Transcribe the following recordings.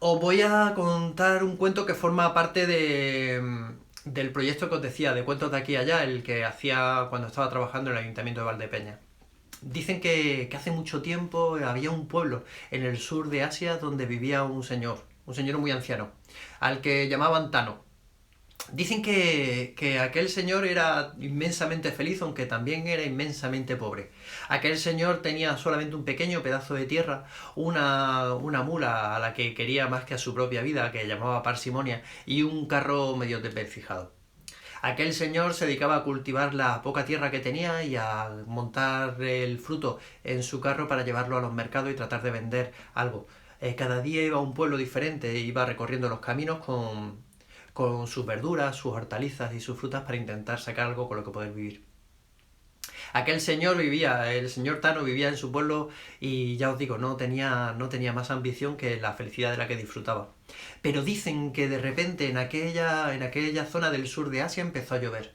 Os voy a contar un cuento que forma parte del proyecto que os decía, de Cuentos de aquí y allá, el que hacía cuando estaba trabajando en el Ayuntamiento de Valdepeña. Dicen que hace mucho tiempo había un pueblo en el sur de Asia donde vivía un señor muy anciano, al que llamaban Tano. Dicen que aquel señor era inmensamente feliz, aunque también era inmensamente pobre. Aquel señor tenía solamente un pequeño pedazo de tierra, una mula a la que quería más que a su propia vida, que llamaba Parsimonia, y un carro medio desvencijado. Aquel señor se dedicaba a cultivar la poca tierra que tenía y a montar el fruto en su carro para llevarlo a los mercados y tratar de vender algo. Cada día iba a un pueblo diferente, iba recorriendo los caminos con sus verduras, sus hortalizas y sus frutas para intentar sacar algo con lo que poder vivir. El señor Tano vivía en su pueblo y ya os digo, no tenía más ambición que la felicidad de la que disfrutaba. Pero dicen que de repente en aquella zona del sur de Asia empezó a llover.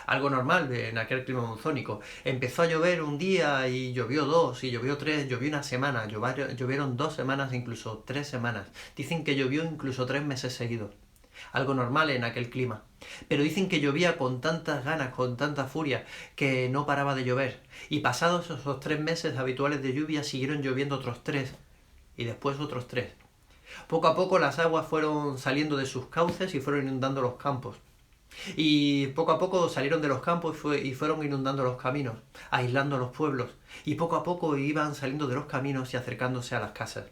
Algo normal en aquel clima monzónico. Empezó a llover un día y llovió dos, y llovió tres, llovió una semana, llovieron 2 semanas, incluso 3 semanas. Dicen que llovió incluso 3 meses seguidos. Algo normal en aquel clima. Pero dicen que llovía con tantas ganas, con tanta furia, que no paraba de llover. Y pasados esos 3 meses habituales de lluvia, siguieron lloviendo otros tres. Y después otros tres. Poco a poco las aguas fueron saliendo de sus cauces y fueron inundando los campos. Y poco a poco salieron de los campos y fueron inundando los caminos, aislando los pueblos. Y poco a poco iban saliendo de los caminos y acercándose a las casas.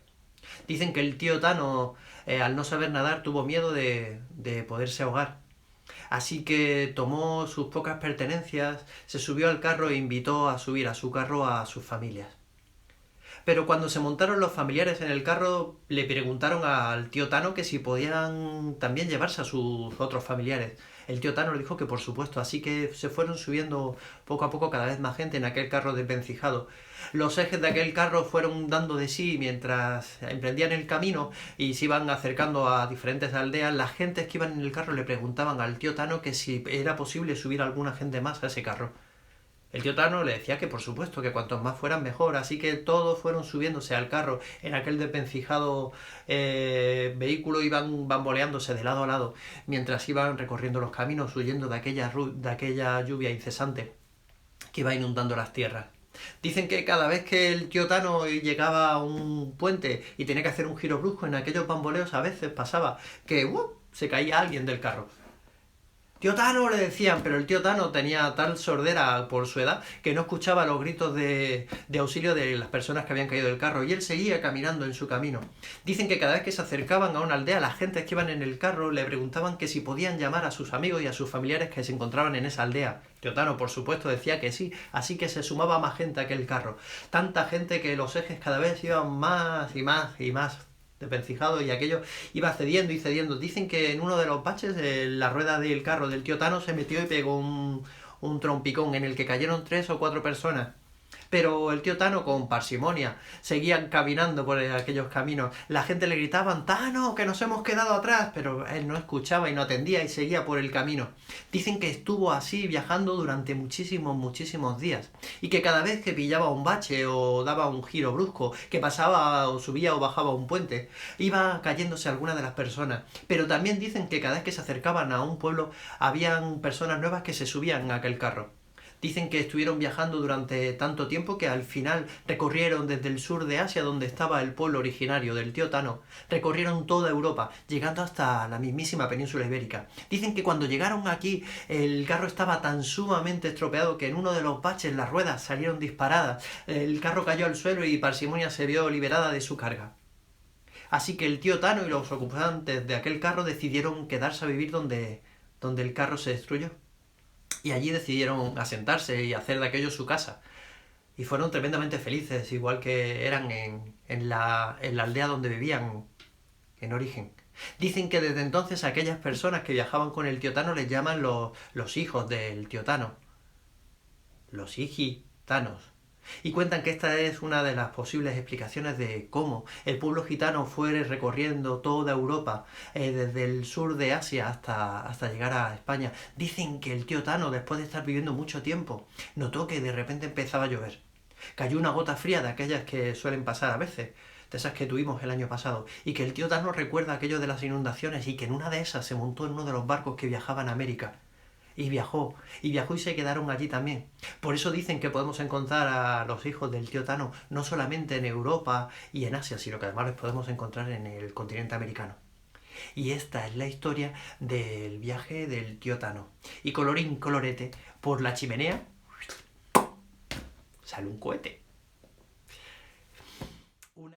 Dicen que el tío Tano, al no saber nadar, tuvo miedo de poderse ahogar. Así que tomó sus pocas pertenencias, se subió al carro e invitó a subir a su carro a sus familias. Pero cuando se montaron los familiares en el carro, le preguntaron al tío Tano que si podían también llevarse a sus otros familiares. El tío Tano le dijo que por supuesto, así que se fueron subiendo poco a poco cada vez más gente en aquel carro desvencijado. Los ejes de aquel carro fueron dando de sí mientras emprendían el camino y se iban acercando a diferentes aldeas. Las gentes que iban en el carro le preguntaban al tío Tano que si era posible subir alguna gente más a ese carro. El tío Tano le decía que por supuesto, que cuantos más fueran mejor, así que todos fueron subiéndose al carro en aquel desvencijado vehículo, iban bamboleándose de lado a lado mientras iban recorriendo los caminos huyendo de aquella lluvia incesante que iba inundando las tierras. Dicen que cada vez que el tío Tano llegaba a un puente y tenía que hacer un giro brusco en aquellos bamboleos, a veces pasaba que se caía alguien del carro. Tío Tano le decían, pero el tío Tano tenía tal sordera por su edad que no escuchaba los gritos de auxilio de las personas que habían caído del carro y él seguía caminando en su camino. Dicen que cada vez que se acercaban a una aldea, las gentes que iban en el carro le preguntaban que si podían llamar a sus amigos y a sus familiares que se encontraban en esa aldea. Tío Tano, por supuesto, decía que sí, así que se sumaba más gente a aquel carro. Tanta gente que los ejes cada vez iban más y más y más desvencijado y aquello iba cediendo y cediendo. Dicen que en uno de los baches la rueda del carro del tío Tano se metió y pegó un trompicón en el que cayeron 3 o 4 personas. Pero el tío Tano, con parsimonia, seguían caminando por aquellos caminos. La gente le gritaban, Tano, que nos hemos quedado atrás, pero él no escuchaba y no atendía y seguía por el camino. Dicen que estuvo así viajando durante muchísimos, muchísimos días. Y que cada vez que pillaba un bache o daba un giro brusco, que pasaba o subía o bajaba un puente, iba cayéndose alguna de las personas. Pero también dicen que cada vez que se acercaban a un pueblo, habían personas nuevas que se subían a aquel carro. Dicen que estuvieron viajando durante tanto tiempo que al final recorrieron desde el sur de Asia, donde estaba el pueblo originario del tío Tano, recorrieron toda Europa, llegando hasta la mismísima península ibérica. Dicen que cuando llegaron aquí el carro estaba tan sumamente estropeado que en uno de los baches las ruedas salieron disparadas, el carro cayó al suelo y Parsimonia se vio liberada de su carga. Así que el tío Tano y los ocupantes de aquel carro decidieron quedarse a vivir donde el carro se destruyó. Y allí decidieron asentarse y hacer de aquello su casa. Y fueron tremendamente felices, igual que eran en la aldea donde vivían en origen. Dicen que desde entonces a aquellas personas que viajaban con el tío Tano les llaman los hijos del tío Tano. Los hijitanos. Y cuentan que esta es una de las posibles explicaciones de cómo el pueblo gitano fue recorriendo toda Europa, desde el sur de Asia hasta llegar a España. Dicen que el tío Tano, después de estar viviendo mucho tiempo, notó que de repente empezaba a llover. Cayó una gota fría de aquellas que suelen pasar a veces. de esas que tuvimos el año pasado, y que el tío Tano recuerda aquello de las inundaciones y que en una de esas se montó en uno de los barcos que viajaban a América. Y viajó y se quedaron allí también. Por eso dicen que podemos encontrar a los hijos del tío Tano no solamente en Europa y en Asia, sino que además los podemos encontrar en el continente americano. Y esta es la historia del viaje del tío Tano. Y colorín colorete, por la chimenea sale un cohete.